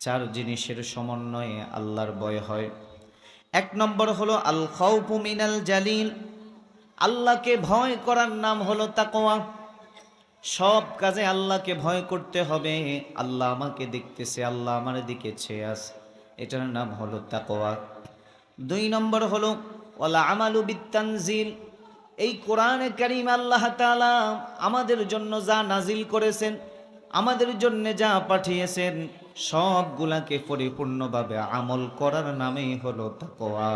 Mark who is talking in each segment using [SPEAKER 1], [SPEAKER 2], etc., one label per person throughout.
[SPEAKER 1] চার জিনিসের সমন্বয়ে আল্লাহর ভয় হয়। এক নম্বর হলো আল খাউফু মিনাল জালিল, আল্লাহকে ভয় করার নাম হলো তাকওয়া। সব কাজে আল্লাহকে ভয় করতে হবে। আল্লাহ আমাকে দেখতেছে, আল্লাহ আমার দিকে চেয়ে আছে, এটার নাম হলো তাকওয়া। দুই নম্বর হলো ওয়ালা আমালু বিত্তানজিল, এই কোরআনে কারীম আল্লাহ তাআলা আমাদের জন্য যা নাজিল করেছেন, আমাদের জন্য যা পাঠিয়েছেন, সবগুলাকে পরিপূর্ণভাবে আমল করার নামেই হলো তাকওয়া।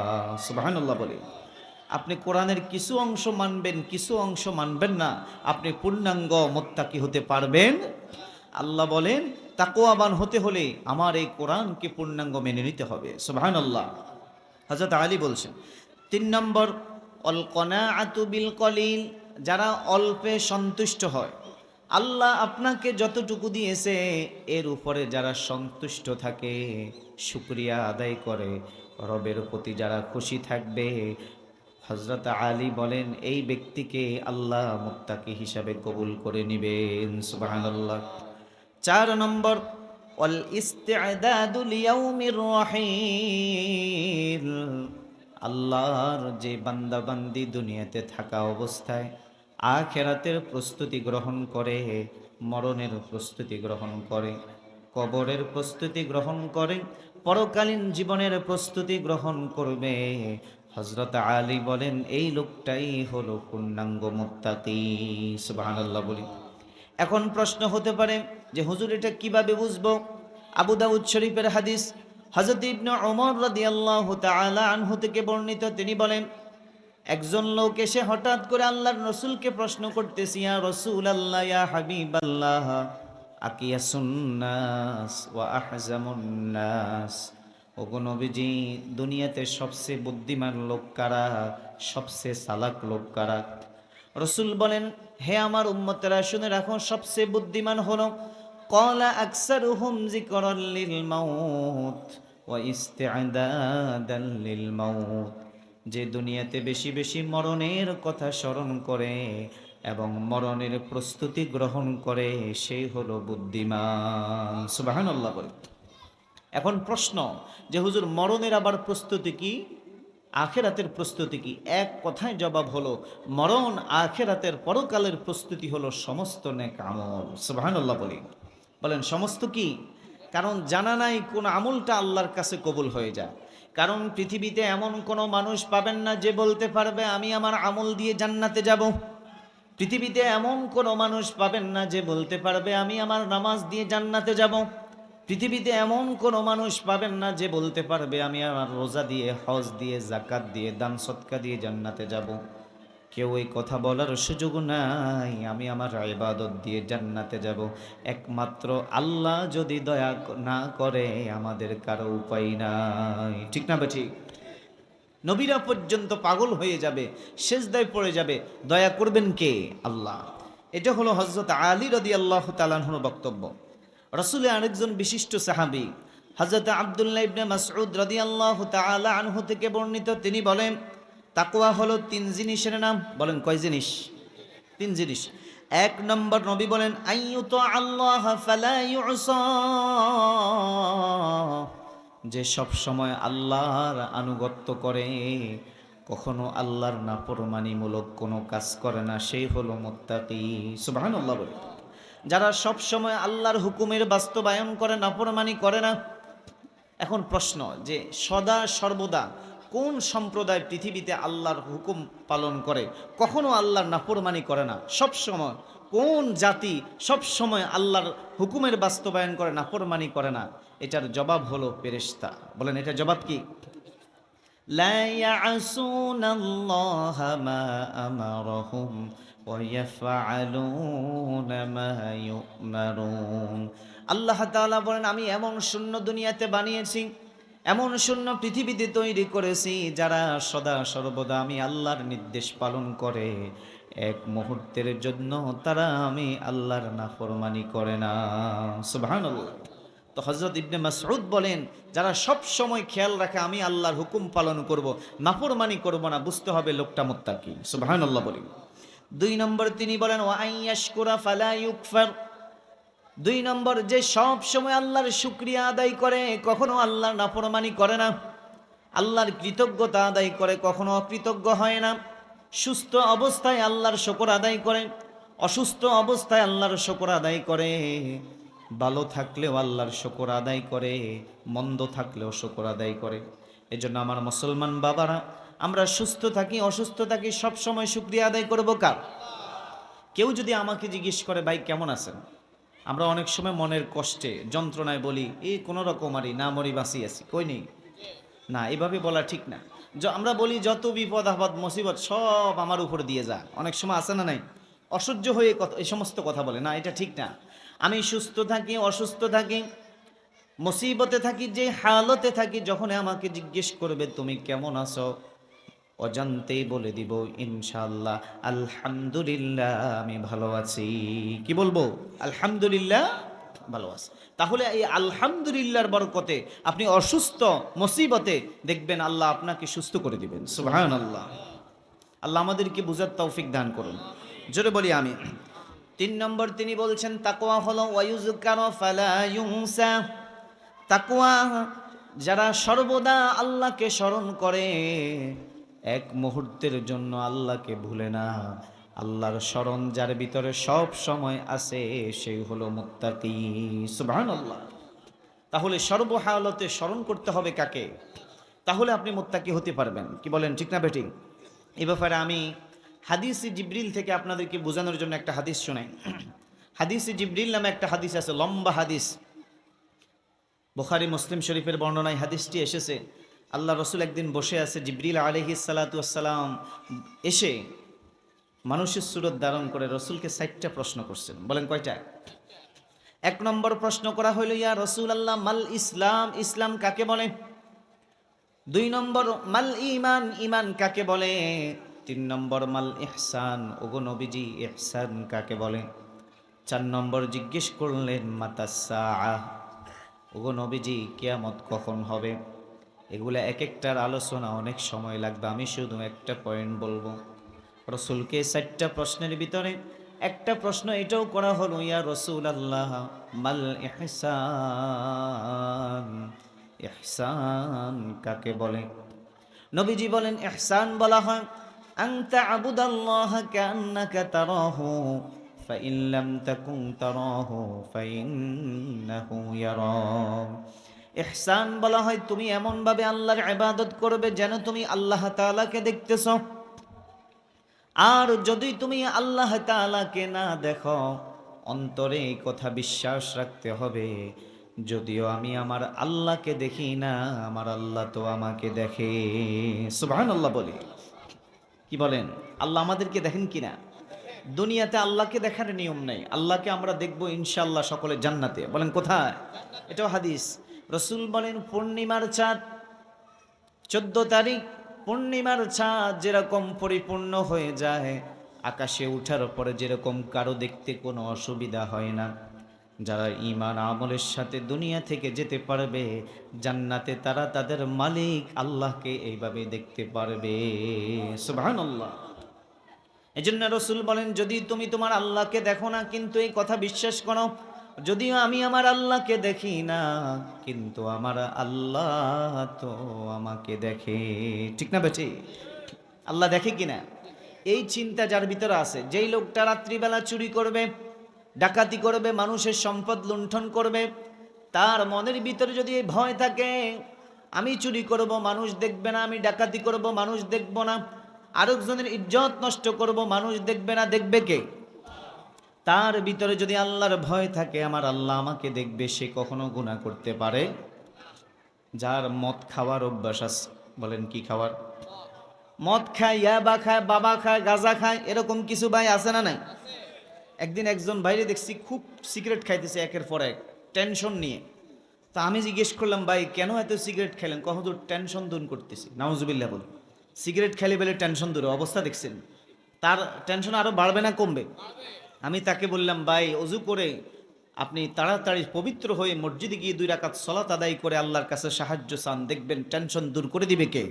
[SPEAKER 1] সুবহানাল্লাহ বলি। আপনি কোরআনের কিছু অংশ মানবেন, কিছু অংশ মানবেন না, আপনি পূর্ণাঙ্গ মুত্তাকি হতে পারবেন? আল্লাহ বলেন তাকওয়াবান হতে হলে আমার এই কোরআনকে পূর্ণাঙ্গ মেনে নিতে হবে। সুবহানাল্লাহ। হযরত আলী বলছেন। তিন নম্বর অল কনাআতু বিল কলিল, যারা অল্পে সন্তুষ্ট হয়। আল্লাহ আপনাকে যতটুকু দিয়েছে এর উপরে যারা সন্তুষ্ট থাকে, শুকরিয়া আদায় করে, রবের প্রতি যারা খুশি থাকবে, হযরত আলী বলেন এই ব্যক্তিকে আল্লাহ মুত্তাকি হিসাবে কবুল করে নেবেন। সুবহানাল্লাহ। চার নম্বর ওয়াল ইস্তিআদাদু লিয়াউমির রহিল, আল্লাহর যে বান্দাবান্দি দুনিয়াতে থাকা অবস্থায় আখিরাতের প্রস্তুতি গ্রহণ করে, মরণের প্রস্তুতি গ্রহণ করে, কবরের প্রস্তুতি গ্রহণ করে, পরকালীন জীবনের প্রস্তুতি গ্রহণ করবে, হযরত আলী বলেন এই লোকটাই হলো পূর্ণাঙ্গ মুত্তাকি। সুবহানাল্লাহ বলি। এখন প্রশ্ন হতে পারে যে হুজুর এটা কিভাবে বুঝবো? আবু দাউদ শরীফের হাদিস, হযরত ইবনে ওমর রাদিয়াল্লাহু তাআলা আনহু থেকে বর্ণিত, তিনি বলেন একজন লোক এসে হঠাৎ করে আল্লাহর রাসূলকে প্রশ্ন করতেছে, ইয়া রাসূলুল্লাহ, ইয়া হাবিবাল্লাহ, আকিয়াসুন নাস ওয়া আহজামুন নাস, ওগো নবীজি, দুনিয়াতে সবচেয়ে বুদ্ধিমান লোক কারা, সবচেয়ে চালাক লোক কারা? রাসূল বলেন, হে আমার উম্মতেরা শুনে রাখো, সবচেয়ে বুদ্ধিমান হলো ক্বালা আকসারুহুম যিকরাল লিল মাউত ওয়া ইস্তিআদাদাল লিল মাউত, যে দুনিয়াতে বেশি বেশি মরণের কথা স্মরণ করে এবং মরণের প্রস্তুতি গ্রহণ করে, সেই হলো বুদ্ধিমান। সুবহানাল্লাহ বলে। এখন প্রশ্ন যে হুজুর মরণের আবার প্রস্তুতি কি, আখেরাতের প্রস্তুতি কি? এক কথায় জবাব হলো মরণ, আখেরাতের পরকালের প্রস্তুতি হলো সমস্ত নেক আমল। সুবহানাল্লাহ বলি। বলেন সমস্ত কি? কারণ জানা নাই কোন আমলটা আল্লাহর কাছে কবুল হয়ে যায়। কারণ পৃথিবীতে এমন কোনো মানুষ পাবেন না যে বলতে পারবে আমি আমার আমল দিয়ে জান্নাতে যাব। পৃথিবীতে এমন কোনো মানুষ পাবেন না যে বলতে পারবে আমি আমার নামাজ দিয়ে জান্নাতে যাব। পৃথিবীতে এমন কোনো মানুষ পাবেন না যে বলতে পারবে আমি আমার রোজা দিয়ে, হজ দিয়ে, যাকাত দিয়ে, দান সদকা দিয়ে জান্নাতে যাব। কেউ এই কথা বলার সুযোগ নাই আমি আমার ইবাদত দিয়ে জান্নাতে যাব। একমাত্র আল্লাহ যদি দয়া না করে আমাদের কারো উপায় নাই। ঠিক না বেঠিক? নবীরা পর্যন্ত পাগল হয়ে যাবে, সেজদায় পড়ে যাবে, দয়া করবেন কে? আল্লাহ। এটা হলো হযরত আলী রাদিয়াল্লাহু তাআলা আনহুর বক্তব্য। রাসূলের আরেকজন বিশিষ্ট সাহাবী হযরত আব্দুল্লাহ ইবনে মাসউদ রাদিয়াল্লাহু তাআলা আনহু থেকে বর্ণিত, তিনি বলেন তাকওয়া হলো তিন জিনিসের নাম। বলেন কয় জিনিস? তিন জিনিস। এক নম্বর, নবী বলেন আইয়ুতা আল্লাহ ফালা ইউসা, যে সব সময় আল্লাহর আনুগত্য করে, কখনো আল্লাহর নাফরমানিমূলক কোনো কাজ করে না, সেই হলো মুত্তাকি। সুবহানাল্লাহ বলে। যারা সব সময় আল্লাহর হুকুমের বাস্তবায়ন করে, নাফরমানি করে না। এখন প্রশ্ন যে সদা সর্বদা কোন সম্প্রদায় পৃথিবীতে আল্লাহর হুকুম পালন করে, কখনো আল্লাহর নাফরমানি করে না? সব সময় কোন জাতি সব সময় আল্লাহর হুকুমের বাস্তবায়ন করে, নাফরমানি করে না? এটার জবাব হলো ফেরেশতা। বলেন এটা জবাব কি? লা ইয়াসুনাল্লাহা মা আমারহুম ওয়া ইয়াফআলুনা মা ইউমারুন। আল্লাহ তাআলা বলেন আমি এমন শূন্য দুনিয়াতে বানিয়েছি, এমন শূন্য পৃথিবীতে তৈরি করেছি, যারা সদা সর্বদা আমি আল্লাহর নির্দেশ পালন করে, এক মুহূর্তের জন্য তারা আমি আল্লাহর নাফরমানি করে না। সুবহানাল্লাহ। তো হযরত ইবনে মাসউদ বলেন যারা সব সময় খেয়াল রাখে আমি আল্লাহর হুকুম পালন করব, নাফরমানি করব না, বুঝতে হবে লোকটা মুত্তাকি। সুবহানাল্লাহ বলি। দুই নম্বর তিনি বলেন ওয়া আইয়াশকুরা ফালা ইউকফার, দুই নম্বর, যে সব সময় আল্লাহর শুকরিয়া আদায় করে, কখনো আল্লাহর নাফরমানি করে না, আল্লাহর কৃতজ্ঞতা আদায় করে, কখনো অকৃতজ্ঞ হয় না। সুস্থ অবস্থায় আল্লাহর শুকর আদায় করে, অসুস্থ অবস্থায় আল্লাহর শুকর আদায় করে, ভালো থাকলেও আল্লাহর শুকর আদায় করে, মন্দ থাকলেও শুকর আদায় করে। এজন্য আমার মুসলমান বাবারা, আমরা সুস্থ থাকি অসুস্থ থাকি সব সময় শুকরিয়া আদায় করব কার? কেউ যদি আমাকে জিজ্ঞেস করে ভাই কেমন আছেন, আমরা অনেক সময় মনের কষ্টে যন্ত্রণায় বলি এই কোনো রকম আরই না মরি বাঁচি আছি, কই নেই না, এভাবে বলা ঠিক না। আমরা বলি যত বিপদ আপদ মুসিবত সব আমার উপর দিয়ে যা, অনেক সময় আছে না নাই, অসহ্য হয়ে এই সমস্ত কথা বলে না, এটা ঠিক না। আমি সুস্থ থাকি অসুস্থ থাকি মুসিবতে থাকি, যে হালতে থাকি, যখন আমাকে জিজ্ঞেস করবে তুমি কেমন আছো, অজান্তেই বলে দিব ইনশাআল্লাহ আলহামদুলিল্লাহ আমি ভালো আছি। কি বলবো? আলহামদুলিল্লাহ ভালো আছি। তাহলে এই আলহামদুলিল্লাহর বরকতে আপনি অসুস্থ মুসিবতে দেখবেন আল্লাহ আপনাকে সুস্থ করে দিবেন। সুবহানাল্লাহ। আল্লাহ আমাদেরকে বুঝার তৌফিক দান করুন, জোরে বলি আমি। 3 নম্বর তিনি বলছেন তাকওয়া হলো ওয়ায়ুযকারু ফালা ইউনসা। তাকওয়া যারা সর্বদা আল্লাহকে স্মরণ করে, এক মুহূর্তের জন্য আল্লাহকে ভুলে না, আল্লাহর স্মরণ যার ভিতরে সব সময় আছে সেই হলো মুত্তাকি। সুবহানাল্লাহ। তাহলে সর্বহালতে স্মরণ করতে হবে কাকে? তাহলে আপনি মুত্তাকি হতে পারবেন। কি বলেন, ঠিক না বেঠিক? এই ব্যাপারে আমি হাদিসে জিবরিল থেকে আপনাদেরকে বোঝানোর জন্য একটা হাদিস শোনাই। হাদিসে জিবরিল নামে একটা হাদিস আছে, লম্বা হাদিস, বুখারী মুসলিম শরীফের বর্ণনায় হাদিসটি এসেছে। আল্লাহ রসুল একদিন বসে আছে, জিবরিল আলাইহিস সালাতু ওয়াসসালাম এসে মানুষের সুরত ধারণ করে রসুলকে 60টা প্রশ্ন করছেন। বলেন কয়টা? 1 নম্বর প্রশ্ন করা হইল, ইয়া রাসূলুল্লাহ মাল ইসলাম, ইসলাম কাকে বলে? 2 নম্বর, মাল ঈমান, ঈমান কাকে বলে? 3 নম্বর, মাল ইহসান, ওগো নবীজি ইহসান কাকে বলে? 4 নম্বর জিজ্ঞেস করলেন মাতাস সাআহ, ওগো নবীজি কিয়ামত কখন হবে? এগুলা এক একটার আলোচনা অনেক সময় লাগবে, আমি শুধু একটা পয়েন্ট বলবো। রসুলকে 4টা প্রশ্নের ভিতরে একটা প্রশ্ন এটাও করা হলো, ইয়া রাসূলুল্লাহ মাল ইহসান, ইহসান কাকে বলে? নবীজি বলেন ইহসান বলা হয় আনতা আবুদাল্লাহ কান্নাকা তারাহু ফাইন লাম তাকুন তারাহু ফাইন্নাহু ইয়ারাক। ইহসান বলা হয় তুমি এমন ভাবে আল্লাহর ইবাদত করবে যেন তুমি আল্লাহ তাআলাকে দেখতেছ, আর যদি তুমি আল্লাহ তাআলাকে না দেখো, অন্তরে এই কথা বিশ্বাস রাখতে হবে যদিও আমি আমার আল্লাহকে দেখি না, আমার আল্লাহ তো আমাকে দেখে। সুবহানাল্লাহ বলি। কি বলেন? আল্লাহ আমাদেরকে দেখেন কিনা? দুনিয়াতে আল্লাহকে দেখার নিয়ম নাই, আল্লাহকে আমরা দেখবো ইনশাআল্লাহ সকলে জান্নাতে। বলেন কোথায়? এটাও হাদিস। রসুল বলেন পূর্ণিমার চাঁদ 14 তারিখ, পূর্ণিমার চাঁদ যেরকম পরিপূর্ণ হয়ে যায়, আকাশে উঠার পরে যেরকম কারো দেখতে কোনো অসুবিধা হয় না, যারা ঈমান আমলের সাথে দুনিয়া থেকে যেতে পারবে জান্নাতে, তারা তাদের মালিক আল্লাহকে এইভাবে দেখতে পারবে। সুবহানাল্লাহ। এজন্য রাসূল বলেন যদি তুমি তোমার আল্লাহকে দেখো না কিন্তু এই কথা বিশ্বাস করো, যদিও আমি আমার আল্লাহকে দেখি না কিন্তু আমার আল্লাহ তো আমাকে দেখে। ঠিক না বেঠি? আল্লাহ দেখে কিনা এই চিন্তা যার ভিতরে আছে, যেই লোকটা রাত্রিবেলা চুরি করবে, ডাকাতি করবে, মানুষের সম্পদ লুণ্ঠন করবে, তার মনের ভিতরে যদি এই ভয় থাকে আমি চুরি করব মানুষ দেখবে না, আমি ডাকাতি করব মানুষ দেখব না, আরেকজনের ইজ্জত নষ্ট করব মানুষ দেখবে না, দেখবে কে? তার ভিতরে যদি আল্লাহর ভয় থাকে আমার আল্লাহ আমাকে দেখবে, সে কখনো গুনাহ করতে পারে। যার মদ খাওয়ার অভ্যাস আছে, বলেন কি খাওয়ার? মদ খায়, ইয়াবা খায়, বাবা খায়, গাঁজা খায়, এরকম কিছু ভাই আছে না নাই? একদিন একজন ভাইরে দেখছি খুব সিগারেট খাইতেছে একের পর এক, টেনশন নিয়ে। তা আমি জিজ্ঞেস করলাম ভাই কেন এত সিগারেট খেলেন? কতদূর? টেনশন দূর করতেছি। নাউজুবিল্লাহ বলে। সিগারেট খেলে বেলে টেনশন দূর অবস্থা দেখছেন, তার টেনশন আরো বাড়বে না কমবে? আমি তাকে বললাম ভাই অজু করে আপনি তাড়াতাড়ি পবিত্র হয়ে মসজিদে গিয়ে 2 রাকাত সালাত আদায় করে আল্লাহর কাছে সাহায্য চান, দেখবেন টেনশন দূর করে দিবে কে?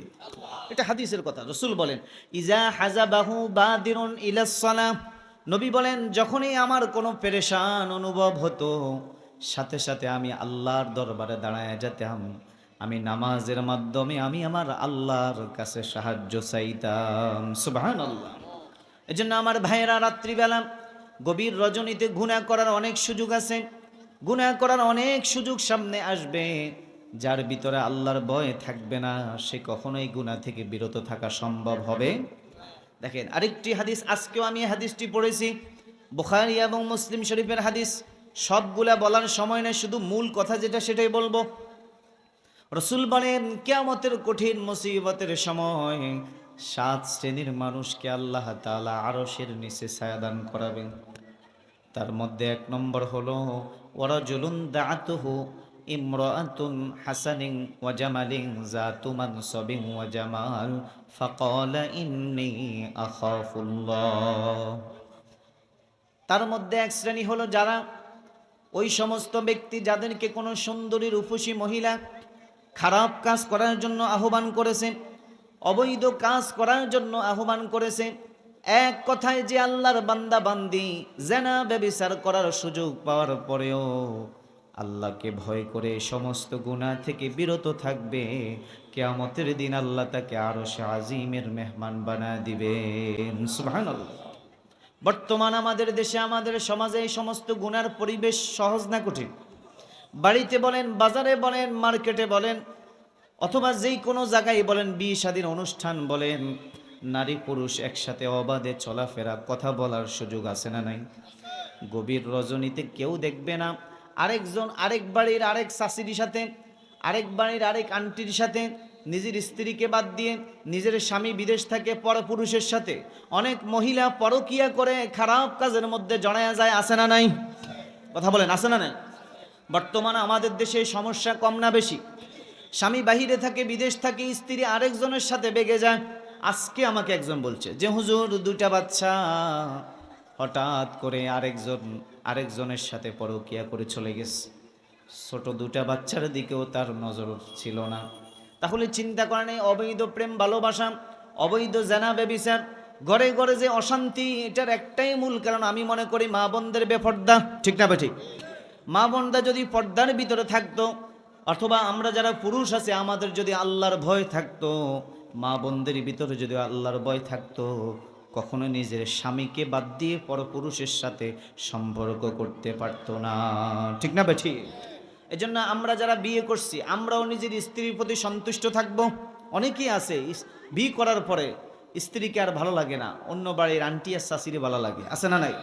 [SPEAKER 1] এটা হাদিসের কথা। রাসূল বলেন ইজা হাজাবাহু বাদিরুন ইলাস সালাহ নবী বলেন, যখনই আমার কোনো পেরেশান অনুভব হতো, সাথে সাথে আমি আল্লাহর দরবারে দাঁড়ায় যেতাম। আমি নামাজের মাধ্যমে আমি আমার আল্লাহর কাছে সাহায্য চাইতাম। সুবহানাল্লাহ। এজন্য আমার ভাইয়েরা, রাত্রিবেলা গভীর রজনীতে গুনাহ করার অনেক সুযোগ আছে, গুনাহ করার অনেক সুযোগ সামনে আসবে। যার ভিতরে আল্লাহর ভয় থাকবে না, সে কখনোই গুনাহ থেকে বিরত থাকা সম্ভব হবে। দেখেন আরেকটি হাদিস, আজকেও আমি হাদিসটি পড়েছি, বুখারী এবং মুসলিম শরীফের হাদিস। সবগুলা বলার সময় নেই, শুধু মূল কথা যেটা সেটাই বলবো। রসুল বলেন, কিয়ামতের কঠিন মুসিবতের সময় 7 শ্রেণীর মানুষকে আল্লাহ তাআলা আরশের নিচে ছায়াদান করাবেন। তার মধ্যে 1 নম্বর হলো ওয়ারাজুলুন দাআতুহু ইমরাআতুন হাসানিন ওয়া জামালিন যাতু মানসাবিন ওয়া জামাল ফাকালা ইন্নী আখাফুল্লাহ। তার মধ্যে 1 শ্রেণী হলো যারা, ওই সমস্ত ব্যক্তি যাদেরকে কোনো সুন্দরী রূপসী মহিলা খারাপ কাজ করার জন্য আহ্বান করেছে, অবৈধ কাজ করার জন্য আহ্বান করেছে। এক কথায় যে আল্লাহর বান্দা বান্দি জেনা ব্যভিচার করার সুযোগ পাওয়ার পরেও আল্লাহকে ভয় করে সমস্ত গুনাহ থেকে বিরত থাকবে, কিয়ামতের দিন আল্লাহ তাকে আরশে আজিমের মেহমান বানায় দিবেন। সুবহানাল্লাহ। বর্তমান আমাদের দেশে, আমাদের সমাজে এই সমস্ত গুনার পরিবেশ সহজ না কঠিন? বাড়িতে বলেন, বাজারে বলেন, মার্কেটে বলেন, অথবা যেই কোনো জায়গায় বলেন, বিয়ে শাদীর অনুষ্ঠান বলেন, নারী পুরুষ একসাথে অবাধে চলাফেরা, কথা বলার সুযোগ আছে না নাই? গভীর রজনীতে কেউ দেখবে না আরেকজন আরেক বাড়ির আরেক শাশুড়ির সাথে, আরেক বাড়ির আরেক আন্টির সাথে, নিজের স্ত্রীকে বাদ দিয়ে নিজের স্বামী বিদেশ থাকে পরপুরুষের সাথে, অনেক মহিলা পরকিয়া করে খারাপ কাজের মধ্যে জড়ায়া যায়, আছে না নাই? কথা বলেন, আছে না নাই? বর্তমানে আমাদের দেশে সমস্যা কম না বেশি? স্বামী বাহিরে থাকে, বিদেশ থাকে, স্ত্রী আরেকজনের সাথে বেগে যায়। আজকে আমাকে একজন বলছে যে হুজুর, 2টা বাচ্চা, হঠাৎ করে আরেকজনের সাথে পরকিয়া করে চলে গেছে। ছোট 2টা বাচ্চার দিকেও তার নজর ছিল না। তাহলে চিন্তা করেন, এই অবৈধ প্রেম ভালোবাসা, অবৈধ জেনা ব্যভিচার, ঘরে ঘরে যে অশান্তি, এটার একটাই মূল কারণ আমি মনে করি মা বোনদের বেপর্দা। ঠিক না বেঠিক? মা বোনরা যদি পর্দার ভিতরে থাকতো, অথবা আমরা যারা পুরুষ আছে আমাদের যদি আল্লাহর ভয় থাকতো, মা বোনদের ভিতরে যদি আল্লাহর ভয় থাকতো, কখনো নিজের স্বামীকে বাদ দিয়ে পরপুরুষের সাথে সম্পর্ক করতে পারতো না। ঠিক না বেঠিক? এজন্য আমরা যারা বিয়ে করছি, আমরাও নিজের স্ত্রীর প্রতি সন্তুষ্ট থাকব। অনেকেই আছে বিয়ে করার পরে স্ত্রীকে আর ভালো লাগে না, অন্য বাড়ির আন্টি আর শাশুড়ি ভালো লাগে, আছে না নাই?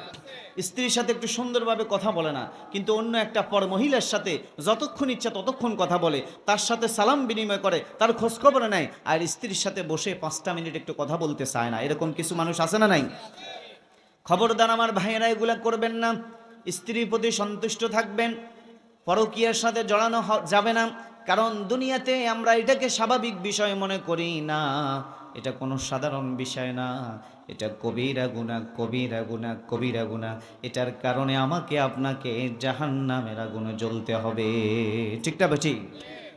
[SPEAKER 1] স্ত্রীর সাথে একটু সুন্দরভাবে কথা বলে না, কিন্তু অন্য একটা পর মহিলার সাথে যতক্ষণ ইচ্ছা ততক্ষণ কথা বলে, তার সাথে সালাম বিনিময় করে, তার খোঁজখবর নেয়, আর স্ত্রীর সাথে বসে 5টা মিনিট একটু কথা বলতে চায় না। এরকম কিছু মানুষ আছে না নাই? খবরদার আমার ভাইয়েরা, এগুলা করবেন না। স্ত্রীর প্রতি সন্তুষ্ট থাকবেন, পরকীয়ার সাথে জড়ানো যাবে না। কারণ দুনিয়াতে আমরা এটাকে স্বাভাবিক বিষয় মনে করি না, এটা কোনো সাধারণ বিষয় না, এটা কবিরা গুনাহ, কবিরা গুনাহ, কবিরা গুনাহ। এটার কারণে আমাকে আপনাকে জাহান্নামের আগুনে জ্বলতে হবে। ঠিক না বেঠিক?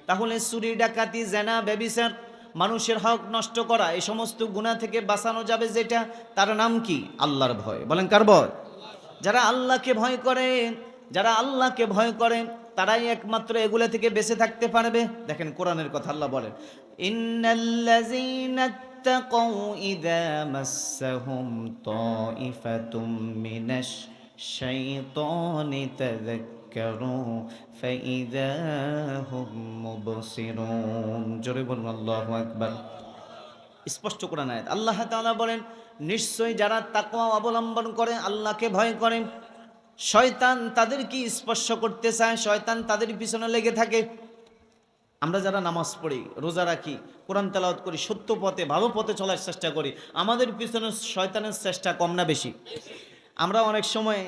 [SPEAKER 1] তাহলে চুরি, ডাকাতি, জেনা, ব্যভিচার, মানুষের হক নষ্ট করা, এই সমস্ত গুনাহ থেকে বাঁচানো যাবে যেটা, তার নাম কি? আল্লাহর ভয়। বলেন, কার ভয়? যারা আল্লাহকে ভয় করে, যারা আল্লাহকে ভয় করে, তারাই একমাত্র এগুলা থেকে বেঁচে থাকতে পারবে। দেখেন কোরআনের কথা আল্লাহ বলেন, ইন্নাল্লাযীনা তাকাউ ইযা মাসসাহুম তাইফাতুম মিনাশ শাইতানি তাযাক্কারু ফাইযা হুম মুবসিরুন। জোরে বলুন আল্লাহু আকবার। স্পষ্ট কোরআন আয়াত। আল্লাহ তাআলা বলেন, নিশ্চয়ই যারা তাকওয়া অবলম্বন করে, আল্লাহকে ভয় করে, শয়তান তাদেরকে স্পর্শ করতে চায়, শয়তান তাদের পিছনে লেগে থাকে। আমরা যারা নামাজ পড়ি, রোজা রাখি, কোরআন তেলাওয়াত করি, সত্য পথে ভালো পথে চলার চেষ্টা করি, আমাদের পিছনে শয়তানের চেষ্টা কম না বেশি? আমরা অনেক সময়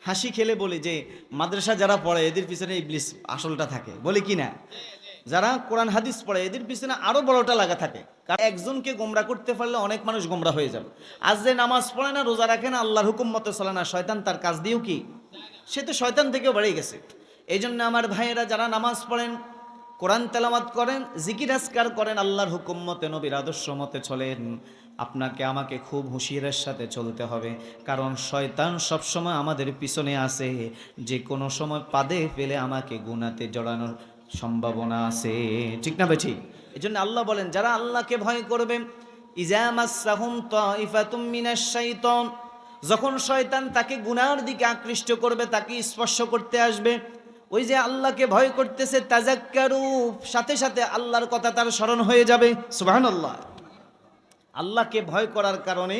[SPEAKER 1] হাসি খেলে বলি যে মাদ্রাসা যারা পড়ে এদের পিছনে ইবলিস আসলটা থাকে, বলি কি না? যারা কোরআন হাদিস পড়ে এদের পিছনে আরো বড়টা লাগা থাকে। কারণ একজনকে গোমরা করতে পারলে অনেক মানুষ গোমরা হয়ে যাবে। আজ যে নামাজ পড়ে না, রোজা রাখে না, আল্লাহর হুকুম মতো চলে না, শয়তান তার কাজ দিয়েও কি, সে তো শয়তান থেকেও বেড়ে গেছে। এই জন্য আমার ভাইয়েরা যারা নামাজ পড়েন, কোরআন তেলাওয়াত করেন, জিকির আজকার করেন, আল্লাহর হুকুম মতে নবীর আদর্শ মতে চলেন, আপনাকে আমাকে খুব হুঁশিয়ারের সাথে চলতে হবে। কারণ শয়তান সবসময় আমাদের পিছনে আছে, যে কোনো সময় পাদে ফেলে আমাকে গুনাতে জড়ানোর সম্ভাবনা আছে। ঠিক না বেঠি? এই জন্য আল্লাহ বলেন, যারা আল্লাহকে ভয় করবে, ইজা মাসসাহুম তাইফাতুম মিনাশ শাইতান, যখন শয়তান তাকে গুনার দিকে আকৃষ্ট করবে, তাকে স্পর্শ করতে আসবে, ওই যে আল্লাহকে ভয় করতেছে, তাজাক্কারু, সাথে সাথে আল্লাহর কথা তার স্মরণ হয়ে যাবে। সুবহানাল্লাহ। আল্লাহকে ভয় করার কারণে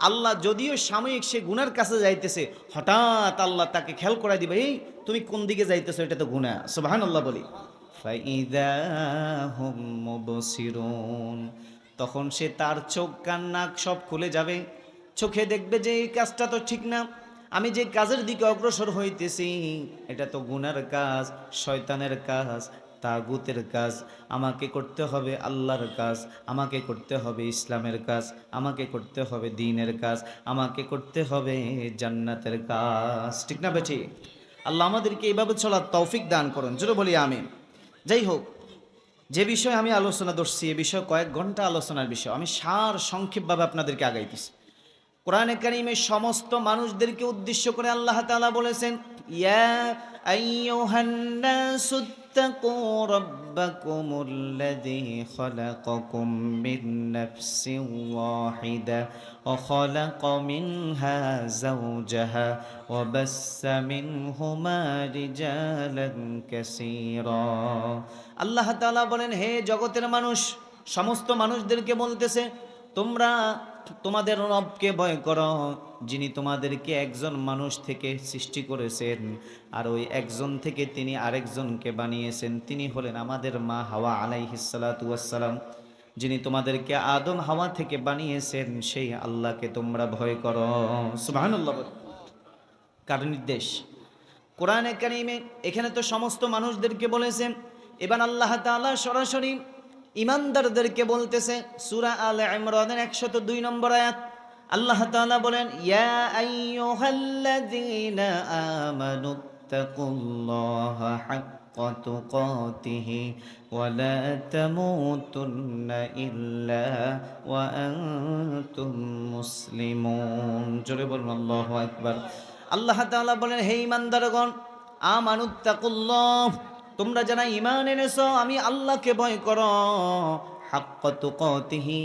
[SPEAKER 1] আল্লাহ যদিও সাময়িক সে গুনার কাছে যাইতেছে, হঠাৎ আল্লাহ তাকে খেয়াল করে দিবে, এই তুমি কোন দিকে যাইতেছো, এটা তো গুনাহ। সুবহানাল্লাহ বলি। ফাইদা হুম মুবসিরুন, তখন সে তার চোখ কান নাক সব খুলে যাবে, চোখে দেখবে যে এই কাজটা তো ঠিক না, আমি যে কাজের দিকে অগ্রসর হইতেছি এটা তো গুনার কাজ, শয়তানের কাজ, তাগুতের কাজ। আমাকে করতে হবে আল্লাহর কাজ, আমাকে করতে হবে ইসলামের কাজ, আমাকে করতে হবে দ্বীনের কাজ, আমাকে করতে হবে জান্নাতের কাজ। ঠিক না বেঠি? আল্লাহ আমাদেরকে এইভাবে চলার তৌফিক দান করুন, জোরে বলি আমিন। যাই হোক, যে বিষয়ে আমি আলোচনা করছি এ বিষয়ে কয়েক ঘন্টা আলোচনার বিষয়, আমি সার সংক্ষেপভাবে আপনাদেরকে আগাইতেছি। কোরআনে কারীমে সমস্ত মানুষদেরকে উদ্দেশ্য করে আল্লাহ তাআলা বলেছেন, ইয়া আইয়ুহান নাসুত্তাকু রাব্বাকুমুল্লাযী খালাকাকুম মিন নাফসিন ওয়াহিদা ওয়া খালাকা মিনহা যাওজাহা ওয়া বাসসা মিনহুমা রিজালান কাসীরা। আল্লাহ তাআলা বলেন, হে জগতের মানুষ, সমস্ত মানুষদেরকে বলতেছে, তোমরা তোমাদের রবকে ভয় করো, যিনি তোমাদেরকে একজন মানুষ থেকে সৃষ্টি করেছেন, আর ওই একজন থেকে তিনি আরেকজনকে বানিয়েছেন, তিনি হলেন আমাদের মা হাওয়া আলাইহিস সালাতু ওয়াস সালাম। যিনি তোমাদেরকে আদম হাওয়া থেকে বানিয়েছেন সেই আল্লাহকে তোমরা ভয় করো। সুবহানাল্লাহ। কার নির্দেশ? কোরআনে কারীমে এখানে তো সমস্ত মানুষদেরকে বলেছেন, এবার আল্লাহ তাআলা সরাসরি ইমানদারদেরকে বলতেছে। সূরা আলে ইমরানের 102 নম্বর আয়াত, আল্লাহ তাআলা বলেন, ইয়া আইয়ুহাল্লাযীনা আমানুত্তাকুল্লাহা হাক্কা তুকাতিহি ওয়া লা তামুতুন্না ইল্লা ওয়া আনতুম মুসলিমুন। জোরে বলুন আল্লাহু আকবার। আল্লাহ তাআলা বলেন, হে ইমানদারগণ, আমানুত্তাকুল্লাহ, তোমরা যারা ঈমান এনেছো আমি আল্লাহকে ভয় করো, হাক্কা তুকাতিহি,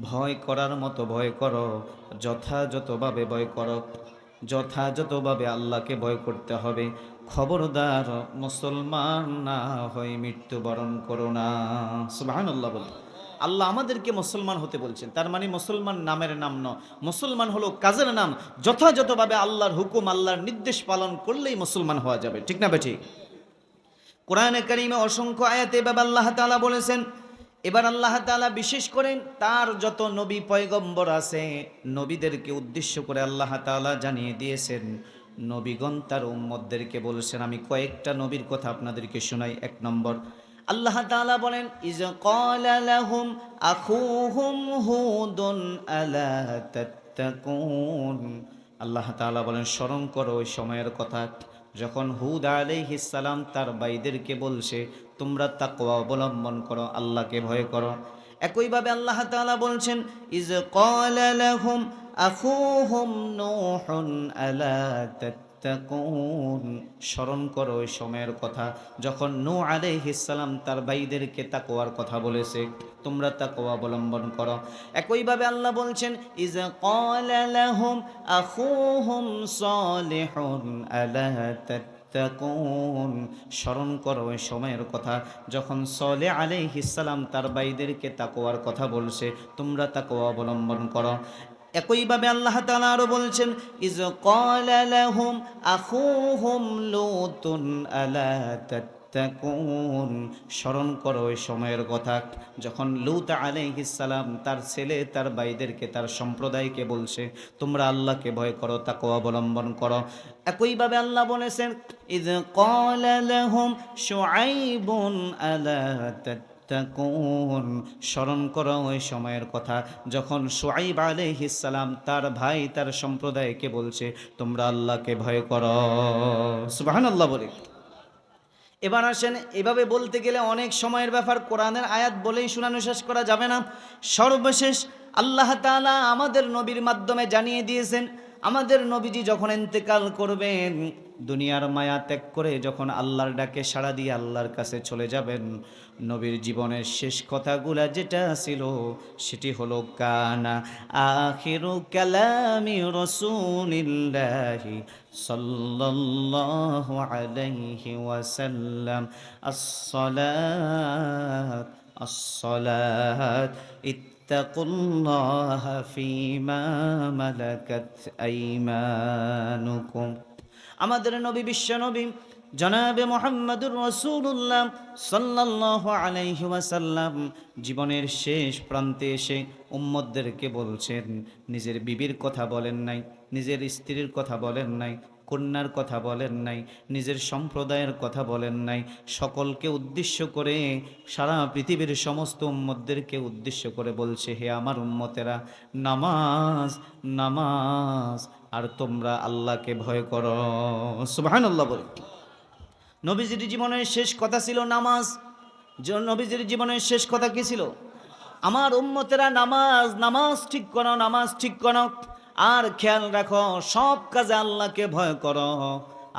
[SPEAKER 1] ভয় করার মতো ভয় করো, যথাযথভাবে ভয় করো, যথাযথভাবে আল্লাহকে ভয় করতে হবে। খবরদার মুসলমান না হয়ে মৃত্যুবরণ করো না। সুবহানাল্লাহ বলে আল্লাহ আমাদেরকে মুসলমান হতে বলছেন, তার মানে মুসলমান নামের নাম নয়, মুসলমান হলো কাজের নাম। যথাযথভাবে আল্লাহর হুকুম, আল্লাহর নির্দেশ পালন করলেই মুসলমান হওয়া যাবে। ঠিক না বেঠিক? কোরআনে কারীমে অসংখ্য আয়াতে এভাবে আল্লাহ তাআলা বলেছেন। এবার আল্লাহ তাআলা বিশেষ করে তার যত নবী পয়গম্বর আছে, নবীদেরকে উদ্দেশ্য করে আল্লাহ তাআলা জানিয়ে দিয়েছেন, নবীগণ তার উম্মতদেরকে বলেছেন। আমি কয়েকটা নবীর কথা আপনাদেরকে শোনাই। 1 নম্বর, আল্লাহ তাআলা বলেন, ইজ ক্বালা লাহুম আখুহুম হুদুন আলা তাত্তাকুন। আল্লাহ তাআলা বলেন, স্মরণ করো ওই সময়ের কথা যখন হুদ আলাইহিস সালাম তার ভাইদেরকে বলছে, তোমরা তাকওয়া অবলম্বন করো, আল্লাহকে ভয় করো। একইভাবে আল্লাহ তাআলা বলছেন, ইজ ক্বালা লাহুম আখুহুম নূহুন আলা তাত্তাকুন। স্মরণ করো ওই সময়ের কথা যখন নূহ আলাইহিস সালাম তার ভাইদেরকে তাকওয়ার কথা বলেছে, তোমরা তাকওয়া অবলম্বন করো। একইভাবে আল্লাহ বলছেন, ইজ ক্বালা লাহুম আখুহুম সালিহুন আলা তাত্তাকুন। স্মরণ করো ওই সময়ের কথা যখন সালেহ আলাইহিস সালাম তার ভাইদেরকে তাকওয়ার কথা বলছে, তোমরা তাকওয়া অবলম্বন করো। একইভাবে আল্লাহ তাআলা আরো বলছেন, ইজ ক্বালা লাহুম আখুহুম লূতুন আলা তাত্তাকুন। স্মরণ করো ওই সময়ের কথা যখন লূত আলাইহিস সালাম তার ছেলে তার ভাইদেরকে, তার সম্প্রদায়কে বলছে, তোমরা আল্লাহকে ভয় করো, তাকওয়া অবলম্বন করো। একইভাবে আল্লাহ বলেছেন, ইজ ক্বালা লাহুম শুআইবুন আলা তাত্তাকুন। স্মরণ করো ওই সময়ের কথা যখন শুআইব আলাইহিস সালাম তার ভাই তার সম্প্রদায়কে বলছে, তোমরা আল্লাহকে ভয় করো। সুবহানাল্লাহ বলে। এবার আসেন, এভাবে বলতে গেলে অনেক সময়ের ব্যাপার, কোরআনের আয়াত বলেই শোনানো শেষ করা যাবে না। সর্বশেষ আল্লাহ তাআলা আমাদের নবীর মাধ্যমে জানিয়ে দিয়েছেন, আমাদের নবীজি যখন ইন্তেকাল করবেন, দুনিয়ার মায়া ত্যাগ করে যখন আল্লাহর ডাকে সাড়া দিয়ে আল্লাহর কাছে চলে যাবেন, নবীর জীবনের শেষ কথাগুলা যেটা ছিল সেটি হলো কানা আখিরু কালামি রাসূলিল্লাহি সাল্লাল্লাহু আলাইহি ওয়াসাল্লাম আসসালাত আসসালাত ইত্তাকুল্লাহা ফীমা মালাকাত আইমানুকুম। আমাদের নবী, বিশ্ব নবী জনাবে মুহাম্মদুর রাসূলুল্লাহ সাল্লাল্লাহু আলাইহি ওয়াসাল্লাম জীবনের শেষ প্রান্তে এসে উম্মতদেরকে বলছেন, নিজের বিবির কথা বলেন নাই, নিজের স্ত্রীর কথা বলেন নাই, কন্যার কথা বলেন নাই, নিজের সম্প্রদায়ের কথা বলেন নাই, সকলকে উদ্দেশ্য করে, সারা পৃথিবীর সমস্ত উম্মতদেরকে উদ্দেশ্য করে বলছে, হে আমার উম্মতেরা, নামাজ নামাজ আর তোমরা আল্লাহকে ভয় করো। সুবহানাল্লাহ বল। নবীজির জীবনের শেষ কথা ছিল নামাজ। নবীজির জীবনের শেষ কথা কি ছিল? আমার উম্মতেরা নামাজ নামাজ ঠিক করো, নামাজ ঠিক করো, আর খেয়াল রাখো সব কাজে আল্লাহকে ভয় করো,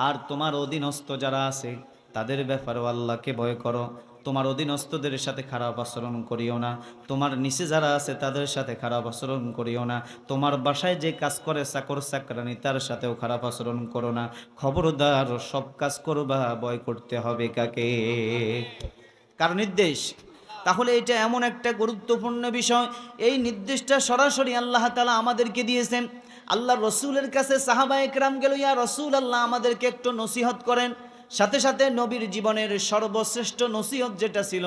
[SPEAKER 1] আর তোমার অধীনস্থ যারা আছে তাদের ব্যাপারেও আল্লাহকে ভয় করো। তোমার অধীনস্থদের সাথে খারাপ আচরণ করিও না, তোমার নিচে যারা আছে তাদের সাথে খারাপ আচরণ করিও না, তোমার বাসায় যে কাজ করে চাকর চাকরানি তার সাথেও খারাপ আচরণ করো না। খবরদার, সব কাজ করবা, ভয় করতে হবে কাকে? কার নির্দেশ? তাহলে এটা এমন একটা গুরুত্বপূর্ণ বিষয়, এই নির্দেশটা সরাসরি আল্লাহ তাআলা আমাদেরকে দিয়েছেন। আল্লাহ রসুলের কাছে সাহাবায়ে কেরাম গেল, ইয়া রসুল আল্লাহ, আমাদেরকে একটু নসিহত করেন। সাথে সাথে নবীর জীবনের সর্বশ্রেষ্ঠ নসিহত যেটা ছিল,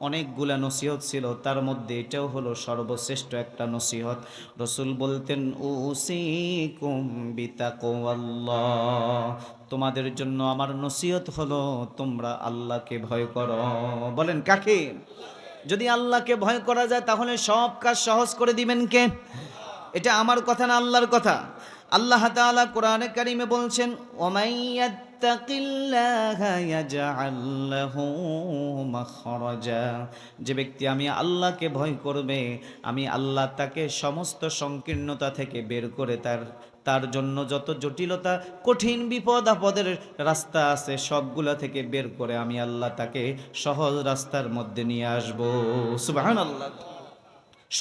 [SPEAKER 1] অনেকগুলা নসিহত ছিল, তার মধ্যে এটাও হলো সর্বশ্রেষ্ঠ একটা নসিহত। রসুল বলতেন, উসিকুম বিতাকওয়াল্লাহ, তোমাদের জন্য আমার নসিহত হলো তোমরা আল্লাহকে ভয় করো। বলেন কাকে? যদি আল্লাহকে ভয় করা যায় তাহলে সব কাজ সহজ করে দিবেন কে? এটা আমার কথা না, আল্লাহর কথা। আল্লাহ তাআলা কোরআনে কারিমে বলছেন, ওয়ামাইয়াত্তাকিল্লাহা ইয়াজআল লাহু মাখরাজা, যে ব্যক্তি আমি আল্লাহকে ভয় করবে, আমি আল্লাহ তাকে সমস্ত সংকীর্ণতা থেকে বের করে তার জন্য যত জটিলতা, কঠিন বিপদ আপদের রাস্তা আছে সবগুলা থেকে বের করে আমি আল্লাহ তাকে সহজ রাস্তার মধ্যে নিয়ে আসবো। সুবহানাল্লাহ।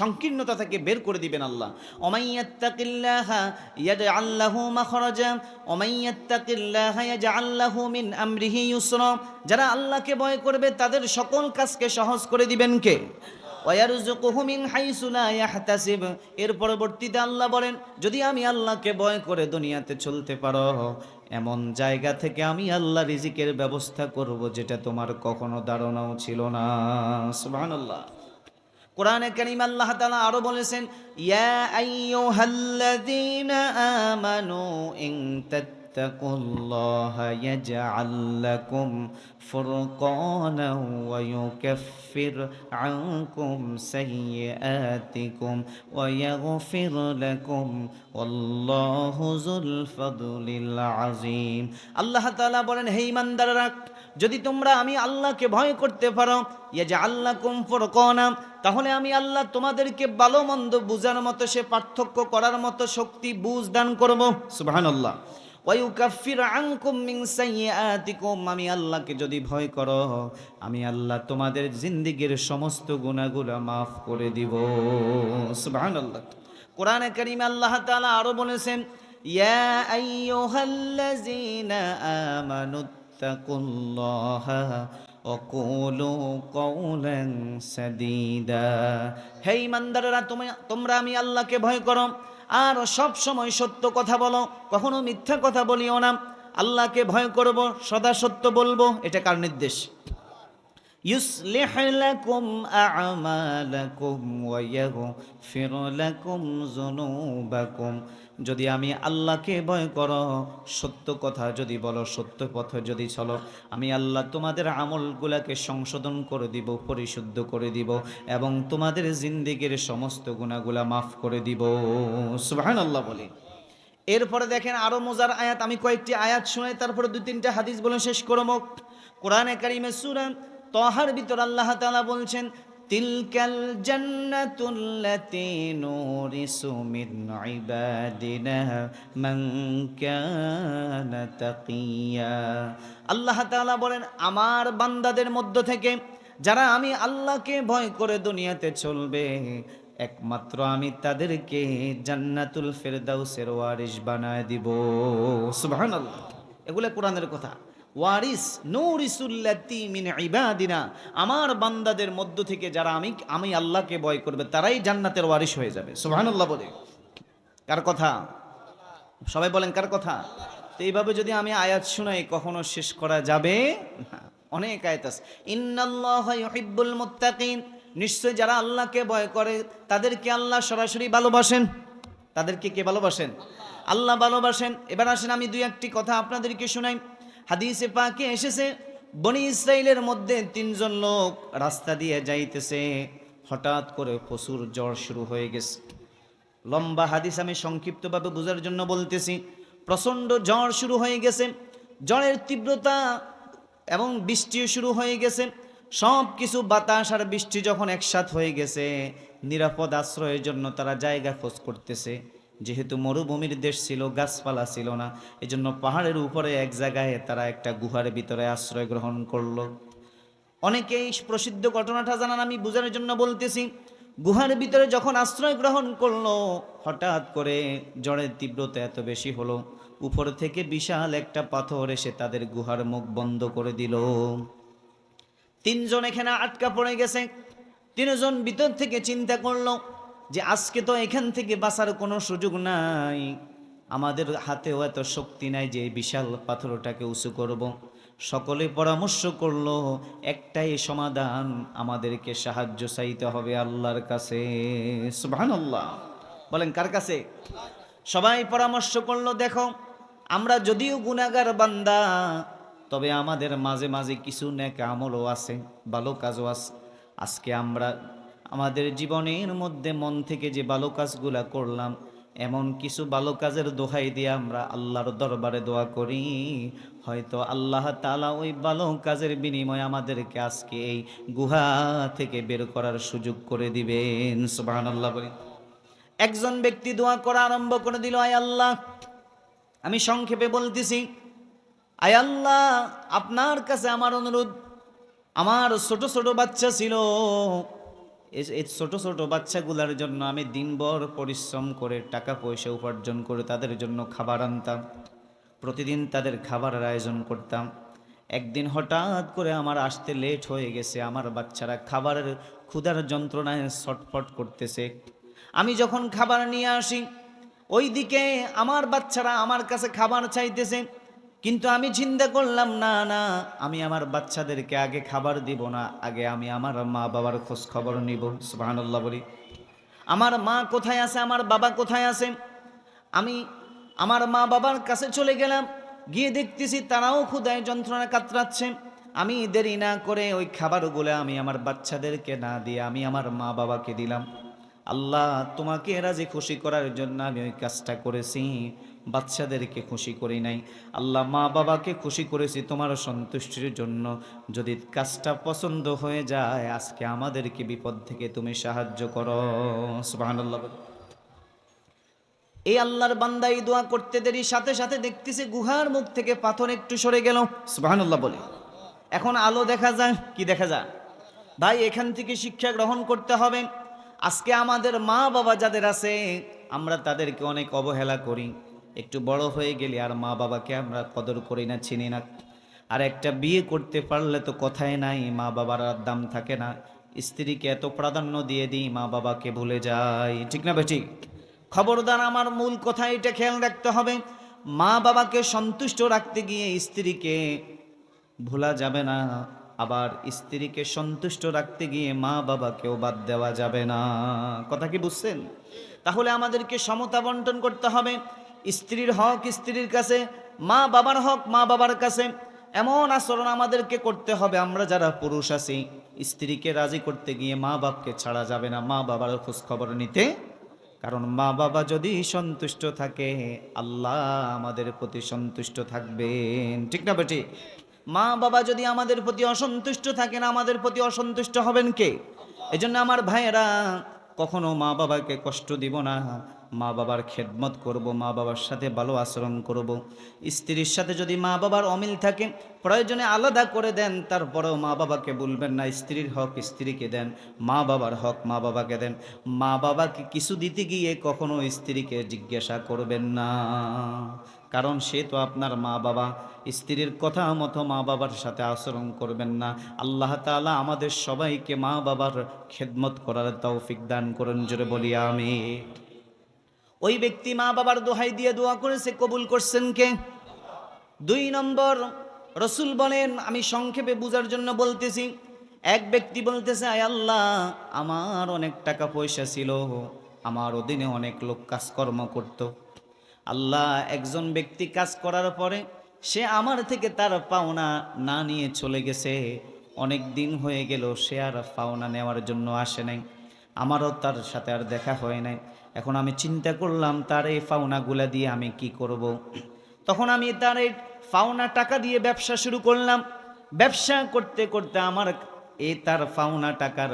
[SPEAKER 1] সংকীর্ণতা থেকে বের করে দিবেন আল্লাহ। ওমাইয়াত্তাকিল্লাহা ইয়াজআল লাহু মাখরাজা ওমাইয়াত্তাকিল্লাহা ইয়াজআল লাহু মিন আমরিহি ইউসরা, যারা আল্লাহকে ভয় করবে তাদের সকল কাজকে সহজ করে দিবেন কে? ওয়ারযুকুহু মিন হাইসু লা ইয়াহতাসিব। এর পরবর্তীতে আল্লাহ বলেন, যদি আমি আল্লাহকে ভয় করে দুনিয়াতে চলতে পারো, এমন জায়গা থেকে আমি আল্লাহ রিজিকের ব্যবস্থা করব যেটা তোমার কখনো ধারণাও ছিল না। সুবহানাল্লাহ। কোরআনে কারীম আল্লাহ তাআলা আরো বলেছেন, ইয়া আইয়ুহাল্লাযীনা আমানু ইন তাত্তাকুল্লাহা ইয়াজআল লাকুম ফুরকানাও ওয়া ইউকাফির আনকুম সাইয়্যাতিকুম ওয়া ইয়াগফির লাকুম ওয়াল্লাহু যুল ফাদলিল আযীম। আল্লাহ তাআলা বলেন, হে ঈমানদাররা, যদি তোমরা আমি আল্লাহকে ভয় করতে পারো, ইয়াজআল লাকুম ফুরকানা, তাহলে আমি আল্লাহ তোমাদেরকে ভালো মন্দ বুঝার মতো, সে পার্থক্য করার মতো শক্তি বুঝ দান করব। সুবহানাল্লাহ। ওয়া ইউকাফির আনকুম মিন সাইয়্যাতিকুম, আমি আল্লাহকে যদি ভয় করো, আমি আল্লাহ তোমাদের জিন্দেগীর সমস্ত গুনাহগুলো মাফ করে দিব। সুবহানাল্লাহ। কোরআনে কারীমে আল্লাহ তাআলা আরো বলেছেন, ইয়া আইয়ুহাল্লাযীনা আমানু তাকুল্লাহা ওয়াকুলু কওলান সাদীদা, হে ঈমানদাররা, তোমরা আমি আল্লাহকে ভয় করো আর সব সময় সত্য কথা বলো, কখনো মিথ্যা কথা বলিও না। আল্লাহকে ভয় করব, সদা সত্য বলবো। এটা কার নির্দেশ? ইউসলিহ লাকুম আ'মালাকুম ওয়া ইয়াগফির লাকুম যুনুবাকুম, যদি আমি আল্লাহকে ভয় করো, সত্য কথা যদি বলো, সত্য পথে যদি চলো, আমি আল্লাহ তোমাদের আমলগুলোকে সংশোধন করে দিব, পরিশুদ্ধ করে দিব, এবং তোমাদের জিন্দেগীর সমস্ত গুনাহগুলা মাফ করে দিব। সুবহানাল্লাহ বলি। এরপরে দেখেন আরো মজার আয়াত, আমি কয়েকটি আয়াত শুনাই, তারপরে দুই তিনটা হাদিস বলে শেষ করব। কোরআনে কারিমে সূরা তাহার ভিতর আল্লাহ তাআলা বলছেন, তিলকাল জান্নাতুল্লাতী নুরিসু মিন ইবাদিনা মান কানা তাকিয়া। আল্লাহ তাআলা বলেন, আমার বান্দাদের মধ্য থেকে যারা আমি আল্লাহকে ভয় করে দুনিয়াতে চলবে, একমাত্র আমি তাদেরকে জান্নাতুল ফেরদাউসের ওয়ারিস বানায় দিব। সুবহানাল্লাহ। এগুলো কোরআনের কথা। ওয়ারিস নূরিসুল্লাতি মিন ইবাদিনা, আমার বান্দাদের মধ্য থেকে যারা আমি আল্লাহকে ভয় করবে তারাই জান্নাতের ওয়ারিস হয়ে যাবে। সুবহানাল্লাহ বলে। কার কথা? সবাই বলেন কার কথা? তো এইভাবে যদি আমি আয়াত শুনাই কখনো শেষ করা যাবে না। অনেক আয়াত আছে। ইন্নাল্লাহা ইউহিব্বুল মুত্তাকিন, নিশ্চয় যারা আল্লাহকে ভয় করে তাদেরকে আল্লাহ সরাসরি ভালোবাসেন। তাদেরকে কে ভালোবাসেন? আল্লাহ ভালোবাসেন। এবার আসেন আমি দুই একটি কথা আপনাদেরকে শোনাই। হাদিসে পাকে এসেছে, বনি ইসরাইলের মধ্যে 3 জন লোক রাস্তা দিয়ে যাইতেছে, হঠাৎ করে প্রচুর জ্বর শুরু হয়ে গেছে। লম্বা হাদিস, আমি সংক্ষিপ্তভাবে বোঝার জন্য বলতেছি। প্রচণ্ড জ্বর শুরু হয়ে গেছে, জ্বরের তীব্রতা এবং বৃষ্টিও শুরু হয়ে গেছে। সব কিছু বাতাস আর বৃষ্টি যখন একসাথ হয়ে গেছে, নিরাপদ আশ্রয়ের জন্য তারা জায়গা খোঁজ করতেছে। যেহেতু মরুভূমির দেশ ছিল, গাছপালা ছিল না, এজন্য পাহাড়ের উপরে এক জায়গায় তারা একটা গুহার ভিতরে আশ্রয় গ্রহণ করলো। অনেকেই প্রসিদ্ধ ঘটনাটা জানান, আমি বোঝানোর জন্য বলতেছি। গুহার ভিতরে যখন আশ্রয় গ্রহণ করলো, হঠাৎ করে জ্বরের তীব্রতা এত বেশি হলো, উপর থেকে বিশাল একটা পাথর এসে তাদের গুহার মুখ বন্ধ করে দিল। 3 জন এখানে আটকা পড়ে গেছে। 3 জন ভিতর থেকে চিন্তা করলো যে আজকে তো এখান থেকে বাঁচার কোনো সুযোগ নাই, আমাদের হাতেও এত শক্তি নাই যে বিশাল পাথরটাকে উঁচু করব। সকলে পরামর্শ করলো, একটাই সমাধান, আমাদেরকে সাহায্য চাইতে হবে আল্লাহর কাছে। সুবহানাল্লাহ বলেন, কার কাছে? সবাই পরামর্শ করলো, দেখো আমরা যদিও গুনাহগার বান্দা, তবে আমাদের মাঝে মাঝে কিছু নেক আমলও আছে, ভালো কাজও আছে। আজকে আমরা আমাদের জীবনের মধ্যে মন থেকে যে ভালো কাজগুলা করলাম, এমন কিছু ভালো কাজের দোহাই দিয়ে আমরা আল্লাহর দরবারে দোয়া করি, হয়তো আল্লাহ তাআলা ওই ভালো কাজের বিনিময়ে আমাদেরকে আজকে এই গুহা থেকে বের করার সুযোগ করে দিবেন। সুবহানাল্লাহ বলি। একজন ব্যক্তি দোয়া করা আরম্ভ করে দিল, আয় আল্লাহ, আমি সংক্ষেপে বলতেছি, আয় আল্লাহ, আপনার কাছে আমার অনুরোধ, আমার ছোট ছোট বাচ্চা ছিল, এই ছোট ছোট বাচ্চাগুলোর জন্য আমি দিনভর পরিশ্রম করে টাকা পয়সা উপার্জন করে তাদের জন্য খাবার আনতাম, প্রতিদিন তাদের খাবারের আয়োজন করতাম। একদিন হঠাৎ করে আমার আসতে লেট হয়ে গেছে, আমার বাচ্চারা খাবারের ক্ষুধার যন্ত্রণায় ছটফট করতেছে। আমি যখন খাবার নিয়ে আসি, ওই দিকে আমার বাচ্চারা আমার কাছে খাবার চাইতেছে, কিন্তু আমি চিন্তা করলাম না না, আমি আমার বাচ্চাদেরকে আগে খাবার দিব না, আগে আমি আমার মা বাবার খোঁজ খবর নিব। সুবহানাল্লাহ বলি। আমার মা কোথায় আছে, আমার বাবা কোথায় আছে? আমি আমার মা বাবার কাছে চলে গেলাম, গিয়ে দেখতেছি তারাও ক্ষুধায় যন্ত্রণা কাতরাচ্ছে। আমি দেরি না করে ওই খাবারগুলো আমি আমার বাচ্চাদেরকে না দিয়ে আমি আমার মা বাবাকে দিলাম। আল্লাহ, তোমাকে রাজি খুশি করার জন্য আমি ওই কাজটা করেছি, বাচ্চাদেরকে খুশি করি নাই। আল্লাহ, মা বাবাকে খুশি করেছি তোমার সন্তুষ্টির জন্য। যদি কাজটা পছন্দ হয়ে যায়, আজকে আমাদেরকে বিপদ থেকে তুমি সাহায্য করো। সুবহানাল্লাহ। এই আল্লাহর বান্দা এই দোয়া করতে দেরি সাথে সাথে দেখতেছে গুহার মুখ থেকে পাথর একটু সরে গেল। সুবহানাল্লাহ বলে। এখন আলো দেখা যায়। কি দেখা যায়? ভাই, এখান থেকে শিক্ষা গ্রহণ করতে হবে। আজকে আমাদের মা বাবা যাদের আছে, আমরা তাদেরকে অনেক অবহেলা করি। একটু বড় হয়ে গেলে আর মা বাবাকে আমরা কদর করি না, চিনি না। আর একটা বিয়ে করতে পারলে তো কথাই নাই, মা বাবার আর দাম থাকে না। স্ত্রীকে এত প্রাধান্য দিয়ে দিই, মা বাবাকে ভুলে যাই। ঠিক না বেঠিক? খবরদার, আমার মূল কথা এটা খেয়াল রাখতে হবে, মা বাবাকে সন্তুষ্ট রাখতে গিয়ে স্ত্রীকে ভোলা যাবে না, আবার স্ত্রীকে সন্তুষ্ট রাখতে গিয়ে মা বাবাকেও বাদ দেওয়া যাবে না। কথা কি বুঝছেন? তাহলে আমাদেরকে সমতা বন্টন করতে হবে। স্ত্রীর হক স্ত্রীর কাছে, মা বাবার হক মা বাবার কাছে। এমন আচরণ আমাদেরকে করতে হবে, আমরা যারা পুরুষ আছি, স্ত্রীকে রাজি করতে গিয়ে মা বাপকে ছাড়া যাবে না, মা বাবার খোঁজ খবর নিতে। কারণ মা বাবা যদি সন্তুষ্ট থাকে, আল্লাহ আমাদের প্রতি সন্তুষ্ট থাকবেন। ঠিক না বেটি? মা বাবা যদি আমাদের প্রতি অসন্তুষ্ট থাকেন, আমাদের প্রতি অসন্তুষ্ট হবেন কে? এজন্য আমার ভাইয়েরা, কখনো মা বাবাকে কষ্ট দিব না, মা বাবার খেদমত করব, মা বাবার সাথে ভালো আচরণ করব। স্ত্রীর সাথে যদি মা বাবার অমিল থাকে, প্রয়োজনে আলাদা করে দেন, তারপরেও মা বাবাকে বলবেন না। স্ত্রীর হক স্ত্রীকে দেন, মা বাবার হক মা বাবাকে দেন। মা বাবাকে কিছু দিতে গিয়ে কখনো স্ত্রীকে জিজ্ঞাসা করবেন না, কারণ সে তো আপনার মা বাবা। স্ত্রীর কথা মতো মা বাবার সাথে আচরণ করবেন না। আল্লাহ তাআলা আমাদের সবাইকে মা বাবার খেদমত করার তৌফিক দান করুন, জোরে বলি আমিন। ওই ব্যক্তি মা বাবার দোহাই দিয়ে দোয়া করেছে, কবুল করছেন কে? 2 নম্বর, রসুল বলেন, আমি সংক্ষেপে বুঝার জন্য বলতেছি। এক ব্যক্তি বলতেছে, আয় আল্লাহ, আমার অনেক টাকা পয়সা ছিল, আমার অধীনে অনেক লোক কাজকর্ম করত। আল্লাহ, একজন ব্যক্তি কাজ করার পরে সে আমার থেকে তার পাওনা না নিয়ে চলে গেছে। অনেক দিন হয়ে গেল, সে আর পাওনা নেওয়ার জন্য আসে নাই, আমারও তার সাথে আর দেখা হয় নাই। এখন আমি চিন্তা করলাম, তার এই পাওনাগুলা দিয়ে আমি কি করব। তখন আমি তার এই পাওনা টাকা দিয়ে ব্যবসা শুরু করলাম। ব্যবসা করতে করতে আমার তার পাওনা টাকার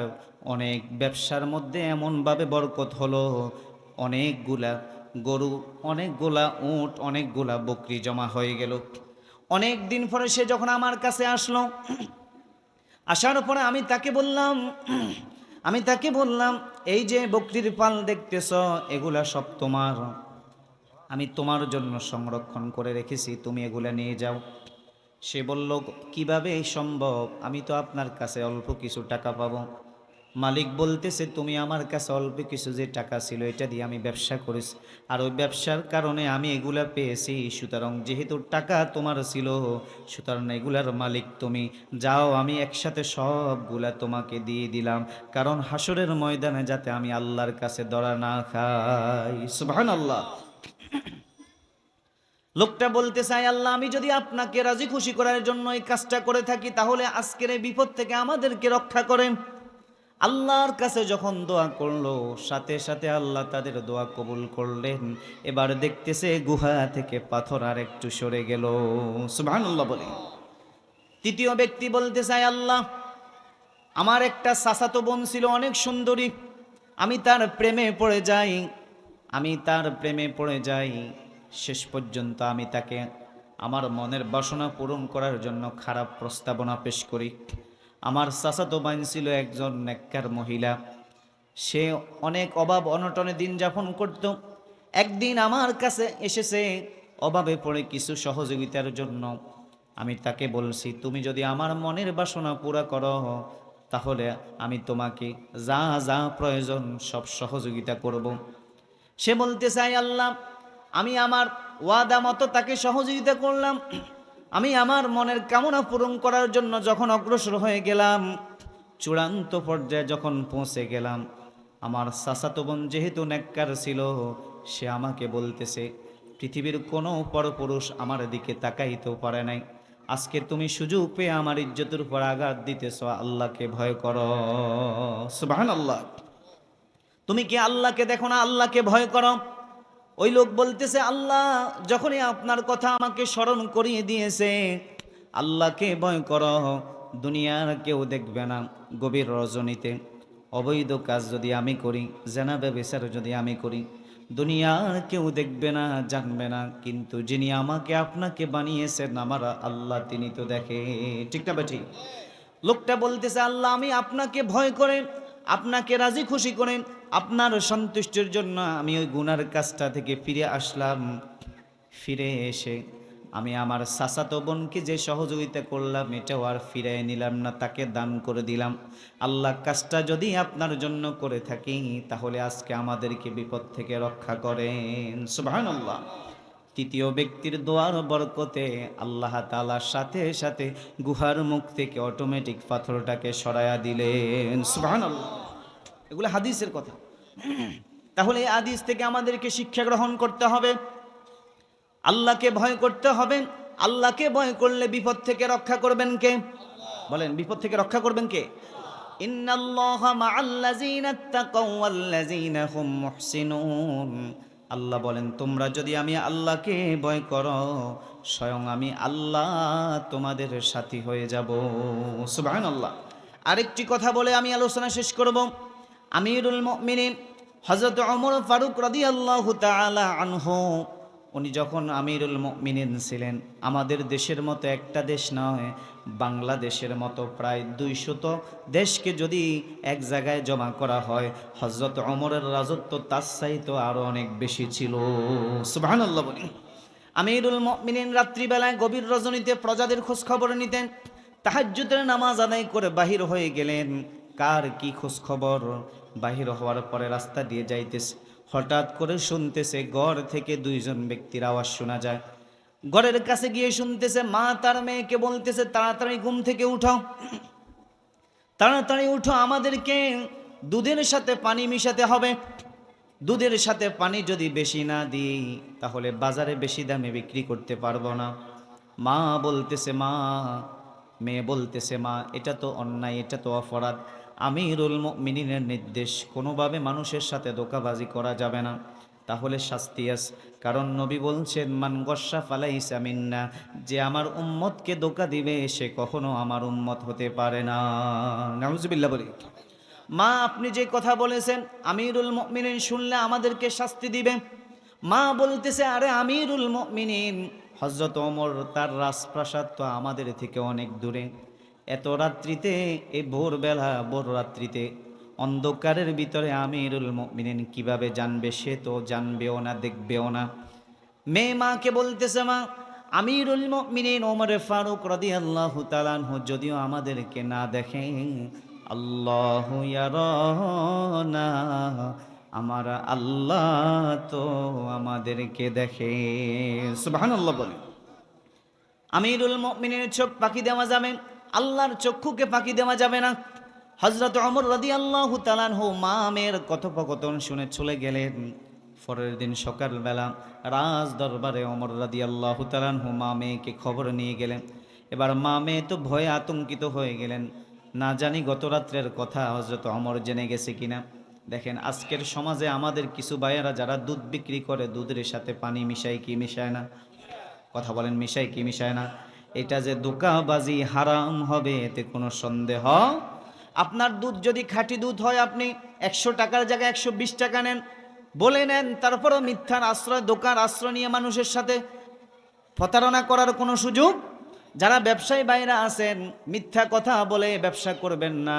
[SPEAKER 1] অনেক ব্যবসার মধ্যে এমনভাবে বরকত হলো, অনেকগুলা গরু, অনেকগুলা উট, অনেকগুলা বকরি জমা হয়ে গেল। অনেক দিন পরে সে যখন আমার কাছে আসলো, আসার পরে আমি তাকে বললাম, এই যে বকরির পাল দেখতেছ, এগুলা সব তোমার, আমি তোমার জন্য সংরক্ষণ করে রেখেছি, তুমি এগুলা নিয়ে যাও। সে বলল, কিভাবে এই সম্ভব? আমি তো আপনার কাছে অল্প কিছু টাকা পাবো। মালিক বলতেছে, তুমি আমার কাছে অল্প কিছু যে টাকা ছিল, এটা দিয়ে আমি ব্যবসা করেছি, আর ওই ব্যবসার কারণে আমি এগুলা পেয়েছি। সুতরাং যেহেতু টাকা তোমার ছিল, সুতরাং এগুলার মালিক তুমি। যাও, আমি একসাথে সবগুলা তোমাকে দিয়ে দিলাম, কারণ হাসরের ময়দানে যাতে আমি আল্লাহর কাছে ধরা না খাই। সুবহানাল্লাহ। লোকটা বলতে চাই, আল্লাহ, আমি যদি আপনাকে রাজি খুশি করার জন্য এই কাজটা করে থাকি, তাহলে আজকের এই বিপদ থেকে আমাদেরকে রক্ষা করেন। আল্লাহর কাছে যখন দোয়া করলো, সাথে সাথে আল্লাহ তাদের দোয়া কবুল করলেন। এবার দেখতেছে গুহা থেকে পাথর আর একটু সরে গেল। সুবহানাল্লাহ বলে। তৃতীয় ব্যক্তি বলতে চাই, আল্লাহ, আমার একটা চাচাতো বোন ছিল, অনেক সুন্দরী, আমি তার প্রেমে পড়ে যাই। শেষ পর্যন্ত আমি তাকে আমার মনের বাসনা পূরণ করার জন্য খারাপ প্রস্তাবনা পেশ করি। আমার চাচাতো বোন ছিল একজন নেককার মহিলা, সে অনেক অভাব অনটনে দিন যাপন করত। একদিন আমার কাছে এসেছে অভাবে পড়ে কিছু সহযোগিতার জন্য। আমি তাকে বলছি, তুমি যদি আমার মনের বাসনা পুরা করো, তাহলে আমি তোমাকে যা যা প্রয়োজন সব সহযোগিতা করব। সে বলতে চাই, আল্লাহ, আমি আমার ওয়াদা মতো তাকে সহযোগিতা করলাম। আমি আমার মনের কামনা পূরণ করার জন্য যখন অগ্রসর হয়ে গেলাম, চূড়ান্ত পর্যায়ে যখন পৌঁছে গেলাম, আমার চাচাতো বোন যেহেতু নেককার ছিল, সে আমাকে বলতেছে, পৃথিবীর কোনো পরপুরুষ আমার দিকে তাকাইতেও পারে নাই, আজকে তুমি সুযোগ পেয়ে আমার ইজ্জতের উপর আঘাত দিতেছ, আল্লাহকে ভয় করো। সুবহানাল্লাহ। তুমি কি আল্লাহকে দেখো না? আল্লাহকে ভয় করো। ওই লোক বলতেছে, আল্লাহ যখনই আপনার কথা আমাকে স্মরণ করিয়ে দিয়েছে, আল্লাহকে ভয় করো, দুনিয়ার কেউ দেখবে না। গভীর রজনীতে অবৈধ কাজ যদি আমি করি, জেনা ব্যভিচার যদি আমি করি, দুনিয়ার কেউ দেখবে না, জানবে না, কিন্তু যিনি আমাকে আপনাকে বানিয়েছেন, আমার আল্লাহ, তিনি তো দেখে। ঠিক না বেঠিক? লোকটা বলতেছে, আল্লাহ, আমি আপনাকে ভয় করে, আপনাকে রাজি খুশি করে, আপনার সন্তুষ্টির জন্য আমি ওই গুনার কাজটা থেকে ফিরে আসলাম। ফিরে এসে আমি আমার চাচাতো বোনকে যে সহযোগিতা করলাম, এটাও আর ফিরে নিলাম না, তাকে দান করে দিলাম। আল্লাহ, কাজটা যদি আপনার জন্য করে থাকি, তাহলে আজকে আমাদেরকে বিপদ থেকে রক্ষা করেন। সুবহানাল্লাহ। তৃতীয় ব্যক্তির দোয়ার বরকতে আল্লাহ তাআলা সাথে সাথে গুহার মুখ থেকে অটোমেটিক পাথরটাকে সরায়া দিলেন। সুবহানাল্লাহ। এগুলো হাদিসের কথা। তাহলে এই হাদিস থেকে আমাদেরকে শিক্ষা গ্রহণ করতে হবে, আল্লাহকে ভয় করতে হবে। আল্লাহকে ভয় করলে বিপদ থেকে রক্ষা করবেন কে? বলেন, বিপদ থেকে রক্ষা করবেন কে? ইন্নাল্লাহা মাআল্লাযীনা ইত্তাকাও ওয়াল্লাযীনা হুম মুহসিনুন। আল্লাহ বলেন, তোমরা যদি আমি আল্লাহকে ভয় করো, স্বয়ং আমি আল্লাহ তোমাদের সাথী হয়ে যাব। সুবহানাল্লাহ। আরেকটি কথা বলে আমি আলোচনা শেষ করব। আমিরুল মুমিনিন হযরত ওমর ফারুক রাদিয়াল্লাহু তাআলা আনহু, উনি যখন আমিরুল মুমিনিন ছিলেন, আমাদের দেশের মতো একটা দেশ নয়, বাংলাদেশের মতো প্রায় 200 দেশকে যদি এক জায়গায় জমা করা হয়, হযরত ওমরের রাজত্ব তার চাইতে আরো অনেক বেশি ছিল। সুবহানাল্লাহ বলি। আমিরুল মুমিনিন রাত্রিবেলায় গভীর রজনীতে প্রজাদের খোঁজ খবর নিতেন। তাহাজ্জুদের নামাজ আদায় করে বাহির হয়ে গেলেন। কার কি খোঁজ খবর? বাহির হওয়ার পরে রাস্তা দিয়ে যাইতেছে, হঠাৎ করে শুনতেছে ঘর থেকে 2জন ব্যক্তির আওয়াজ শোনা যায়। ঘরের কাছে গিয়ে শুনতেছে মা তার মেয়েকে বলতেছে, তাড়াতাড়ি ঘুম থেকে উঠাও, তাড়াতাড়ি উঠো, আমাদেরকে দুধের সাথে পানি মিশাতে হবে। দুধের সাথে পানি যদি বেশি না দিই, তাহলে বাজারে বেশি দামে বিক্রি করতে পারবো না। মা বলতেছে মা, মেয়ে বলতেছে মা, এটা তো অন্যায়, এটা তো অপরাধ। আমিরুল মুমিনিনের নির্দেশ, কোনোভাবে মানুষের সাথে ধোঁকাবাজি করা যাবে না, তাহলে শাস্তি আছে। কারণ নবী বলছেন, মান গস্যা ফালাইসা মিন্না, যে আমার উম্মতকে ধোঁকা দিবে সে কখনো আমার উম্মত হতে পারে না। নাউজুবিল্লাহ বলি। মা, আপনি যে কথা বলেছেন আমিরুল মুমিনিন শুনলে আমাদেরকে শাস্তি দিবে। মা বলতেছে, আরে আমিরুল মুমিনিন হযরত ওমর, তার রাজপ্রাসাদ তো আমাদের থেকে অনেক দূরে। এত রাত্রিতে, এই ভোরবেলা ভোর রাত্রিতে অন্ধকারের ভিতরে আমিরুল মুমিনিন কিভাবে জানবে? সে তো জানবেও না, দেখবেও না। মেয়ে মাকে বলতেছে, মা, আমিরুল মুমিনিন ওমর ফারুক রাদিয়াল্লাহু তাআলা আনহু যদিও আমাদেরকে না দেখে, আল্লাহু ইয়ারানা, আমার আল্লাহ তো আমাদেরকে দেখে। সুবহানাল্লাহ বলে। আমিরুল মুমিনের চোখ ফাঁকি দেওয়া যাবে, আল্লাহর চক্ষুকে ফাঁকি দেওয়া যাবে না। হযরত ওমর রাদিয়াল্লাহু তাআলা আনহু মা মেয়ের কথোপকথন শুনে চলে গেলেন। পরের দিন সকালবেলা রাজ দরবারে ওমর রাদিয়াল্লাহু তাআলা আনহু মা মেয়েকে খবর নিয়ে গেলেন। এবার মা মেয়ে তো ভয়ে আতঙ্কিত হয়ে গেলেন, না জানি গত রাত্রের কথা হযরত ওমর জেনে গেছে কিনা। দেখেন আজকের সমাজে আমাদের কিছু ভাইয়েরা যারা দুধ বিক্রি করে, দুধের সাথে পানি মিশায় কি মিশায় না? কথা বলেন, মিশায় কি মিশায় না? এটা যে ধোঁকাবাজি হারাম হবে এতে কোনো সন্দেহ। আপনার দুধ যদি খাঁটি দুধ হয়, আপনি 100 টাকার জায়গায় 120 টাকা নেন, বলে নেন, তারপরও মিথ্যার আশ্রয়, ধোঁকার আশ্রয় নিয়ে মানুষের সাথে প্রতারণা করার কোনো সুযোগ। যারা ব্যবসায়ী বাইরা আছেন, মিথ্যা কথা বলে ব্যবসা করবেন না,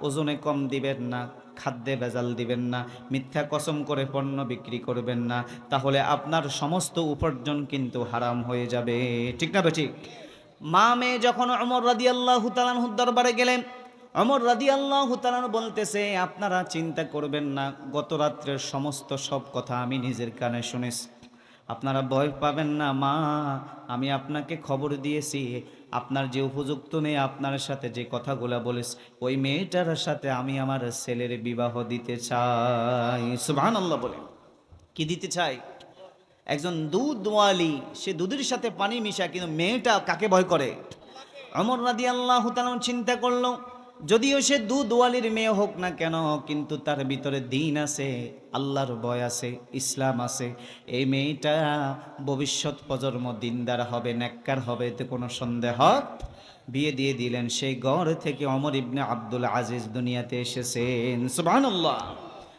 [SPEAKER 1] ওজনে কম দিবেন না, খাদ্যে ভেজাল দিবেন না, মিথ্যা কসম করে পণ্য বিক্রি করবেন না, তাহলে আপনার সমস্ত উপার্জন কিন্তু হারাম হয়ে যাবে। ঠিক না ঠিক? মা মেয়ে যখন ওমর রাদিয়াল্লাহু তাআলা আনহুর দরবারে গেলেন, ওমর রাদিয়াল্লাহু তাআলা আনহু বলতেছে, আপনারা চিন্তা করবেন না, গত রাত্রের সমস্ত সব কথা আমি নিজের কানে শুনেছি, আপনারা ভয় পাবেন না। মা, আমি আপনাকে খবর দিয়েছি, আপনার যে উপযুক্ত মেয়ে আপনার সাথে যে কথাগুলো বলেছে, ওই মেয়েটার সাথে আমি আমার ছেলের বিবাহ দিতে চাই। সুবহানাল্লাহ বলে। কি দিতে চাই? একজন দুধওয়ালি, সে দুধের সাথে পানি মিশায়, কিন্তু মেয়েটা কাকে ভয় করে? ওমর রাদিয়াল্লাহু তাআলা চিন্তা করলো, যদিও সে দুধওয়ালির মেয়ে হোক না কেন, কিন্তু তার ভিতরে দ্বীন আছে, আল্লাহর ভয় আছে, ইসলাম আছে। এই মেয়েটা ভবিষ্যৎ প্রজন্ম দিনদার হবে, নেককার হবে, এতে কোনো সন্দেহ। বিয়ে দিয়ে দিলেন। সেই ঘর থেকে ওমর ইবনে আব্দুল আজিজ দুনিয়াতে এসেছেন। সুবহানাল্লাহ।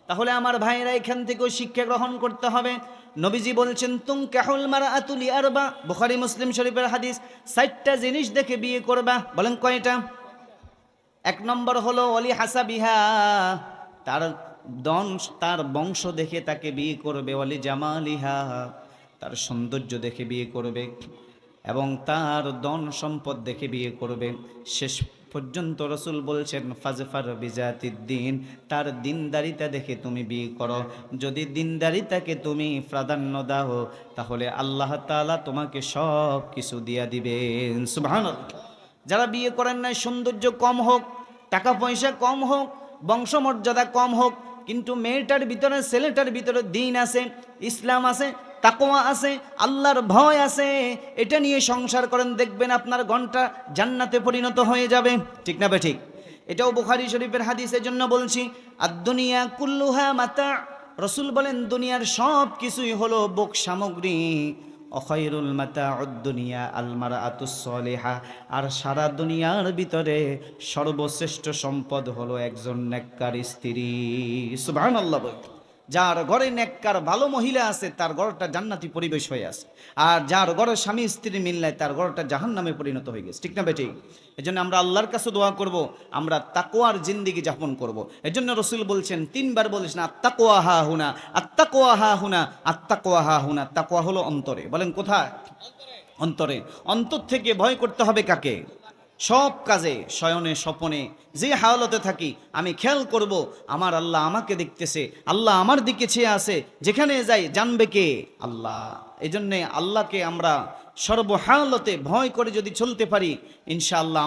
[SPEAKER 1] তাহলে আমার ভাইরা এখান থেকেও শিক্ষা গ্রহণ করতে হবে। নবীজি বলছেন, তুনকাহুল মারআতু লিআরবা, বুখারী মুসলিম শরীফের হাদিস। 4টা জিনিস দেখে বিয়ে করবা। বলেন কয়টা? 1 নম্বর হলো অলি হাসাবিহা, তার দন, তার বংশ দেখে তাকে বিয়ে করবে। অলি জামালিহা, তার সৌন্দর্য দেখে বিয়ে করবে, এবং তার ধন সম্পদ দেখে বিয়ে করবে। শেষ পর্যন্ত রাসূল বলছেন, ফাজফার বিজাতিদ্দিন, তার দিনদারিতা দেখে তুমি বিয়ে করো। যদি দিনদারিতাকে তুমি প্রাধান্য দাও, তাহলে আল্লাহ তাআলা তোমাকে সব কিছু দিয়া দিবেন। সুবহানাল্লাহ। যারা বিয়ে করেন না, সৌন্দর্য কম হোক, টাকা পয়সা কম হোক, বংশমর্যাদা কম হোক, কিন্তু মেয়েটার ভিতরে, ছেলেটার ভিতরে দ্বীন আছে, ইসলাম আছে, তাকওয়া আছে, আল্লাহর ভয় আছে, এটা নিয়ে সংসার করেন, দেখবেন আপনার ঘন্টা জান্নাতে পরিণত হয়ে যাবে। ঠিক না ঠিক? এটাও বুখারী শরীফের হাদিস। এজন্য বলছি, আদ-দুনিয়া কুল্লুহা মাতা, রসুল বলেন দুনিয়ার সব কিছুই হলো ভোগ সামগ্রী, অখায়রুল মাতাউদ দুনিয়া আল মারআতুস সলিহা, আর সারা দুনিয়ার ভিতরে সর্বশ্রেষ্ঠ সম্পদ হলো একজন নেককার স্ত্রী। সুবহানাল্লাহ। যার ঘরে নেককার ভালো মহিলা আছে তার ঘরটা জান্নাতি পরিবেশ হয়ে আছে, আর যার ঘরে স্বামী স্ত্রী মিললে তার ঘরটা জাহান্নামে পরিণত হয়ে গেছে। ঠিক না বেঠিক? এজন্য আমরা আল্লাহর কাছে দোয়া করব, আমরা তাকওয়ার জিন্দেগি যাপন করব। এজন্য রসুল বলছেন, তিনবার বলিস না আত্তাকওয়া হা হুনা, আত্তাকওয়া হা হুনা, আত্তাকওয়া হা হুনা। তাকওয়া হলো অন্তরে। বলেন কোথায়? অন্তরে। অন্তর থেকে ভয় করতে হবে কাকে? সব কাজে, শয়নে স্বপনে, যে হালতে থাকি আমি খেয়াল করব আমার আল্লাহ আমাকে দেখতেছে, আল্লাহ আমার দিকে চেয়ে আছে। যেখানে যাই জানবে কে? আল্লাহ। এই জন্যে আল্লাহকে আমরা সর্বহালতে ভয় করে যদি চলতে পারি, ইনশাআল্লাহ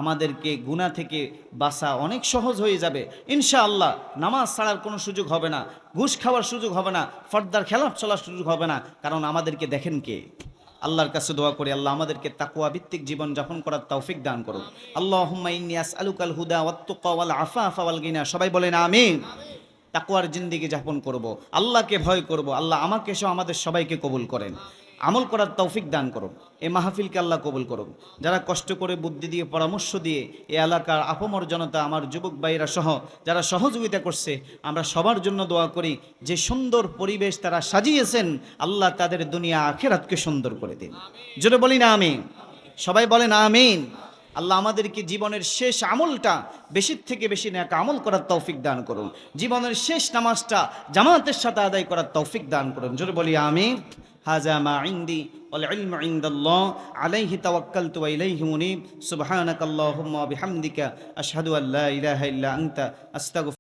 [SPEAKER 1] আমাদেরকে গুনাহ থেকে বাঁচা অনেক সহজ হয়ে যাবে ইনশাআল্লাহ। নামাজ ছাড়ার কোনো সুযোগ হবে না, ঘুষ খাওয়ার সুযোগ হবে না, ফর্দার খেলাফ চলার সুযোগ হবে না, কারণ আমাদেরকে দেখেন কে? আল্লাহর কাছে দোয়া করি আল্লাহ আমাদেরকে তাকওয়া ভিত্তিক জীবন যাপন করার তৌফিক দান করুন। আল্লাহুম্মা ইন্নী আসআলুকাল হুদা ওয়াত তুকা ওয়াল আফাফা ওয়াল গিনা। সবাই বলেন আমিন। তাকওয়ার জিন্দেগি যাপন করব, আল্লাহকে ভয় করব। আল্লাহ আমাকে সহ আমাদের সবাইকে কবুল করেন, আমল করার তৌফিক দান করুন। এই মাহফিলকে আল্লাহ কবুল করুন। যারা কষ্ট করে বুদ্ধি দিয়ে পরামর্শ দিয়ে এই এলাকার আপমর জনতা, আমার যুবক ভাইরা সহ যারা সহযোগিতা করছে, আমরা সবার জন্য দোয়া করি যে সুন্দর পরিবেশ তারা সাজিয়েছেন, আল্লাহ তাদের দুনিয়া আখিরাতকে সুন্দর করে দিন। জোরে বলি না আমিন? সবাই বলেন আমিন। আল্লাহ আমাদেরকে জীবনের শেষ আমলটা বেশি থেকে বেশি নেক আমল করার তৌফিক দান করুন। জীবনের শেষ নামাজটা জামাতের সাথে আদায় করার তৌফিক দান করুন। জোরে বলি আমিন। হাজা মা ইনদি ওয়াল ইলমু ইনদাল্লাহ আলাইহি তাওয়াক্কালতু ওয়া ইলাইহি মুনীব। সুবহানাকাল্লাহুম্মা ওয়া বিহামদিকা আশহাদু আল্লা ইলাহা ইল্লা আনতা আস্তাগফিরুকা